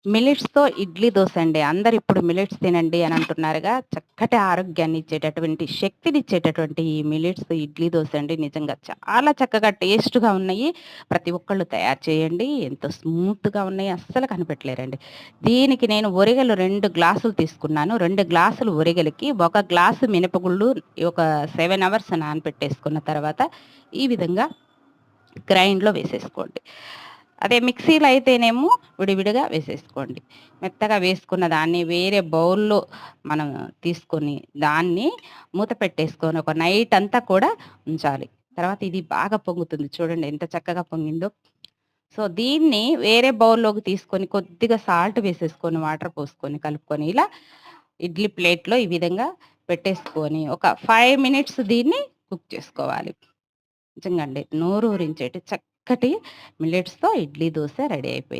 మిల్లెట్స్‌తో ఇడ్లీ దోస అండి. అందరూ ఇప్పుడు మిల్లెట్స్ తినండి అని అంటున్నారుగా. చక్కటి ఆరోగ్యాన్ని ఇచ్చేటటువంటి, శక్తినిచ్చేటటువంటి ఈ మిల్లెట్స్ ఇడ్లీ దోస అండి నిజంగా చాలా చక్కగా టేస్ట్‌గా ఉన్నాయి. ప్రతి ఒక్కళ్ళు తయారు చేయండి. ఎంతో స్మూత్‌గా ఉన్నాయి. అస్సలు కనిపెట్టలేరండి. దీనికి నేను ఒరిగలు 2 గ్లాసులు తీసుకున్నాను. 2 గ్లాసులు ఒరిగలికి 1 గ్లాసు మినపగుళ్ళు ఒక 7 అవర్స్ నానబెట్టేసుకున్న తర్వాత ఈ విధంగా గ్రైండ్‌లో వేసేసుకోండి. అదే మిక్సీలో అయితేనేమో విడివిడిగా వేసేసుకోండి. మెత్తగా వేసుకున్న దాన్ని వేరే బౌల్‌లో మనం తీసుకొని, దాన్ని మూత పెట్టేసుకొని ఒక నైట్ అంతా కూడా ఉంచాలి. తర్వాత ఇది బాగా పొంగుతుంది. చూడండి ఎంత చక్కగా పొంగిందో. సో, దీన్ని వేరే బౌల్‌లోకి తీసుకొని కొద్దిగా సాల్ట్ వేసేసుకొని, వాటర్ పోసుకొని, కలుపుకొని ఇలా ఇడ్లీ ప్లేట్‌లో ఈ విధంగా పెట్టేసుకొని ఒక 5 మినిట్స్ దీన్ని కుక్ చేసుకోవాలి. నిజంగా అండి. నోరూరించేటి చక్కటి మిల్లెట్స్‌తో ఇడ్లీ దోస రెడీ అయిపోయింది.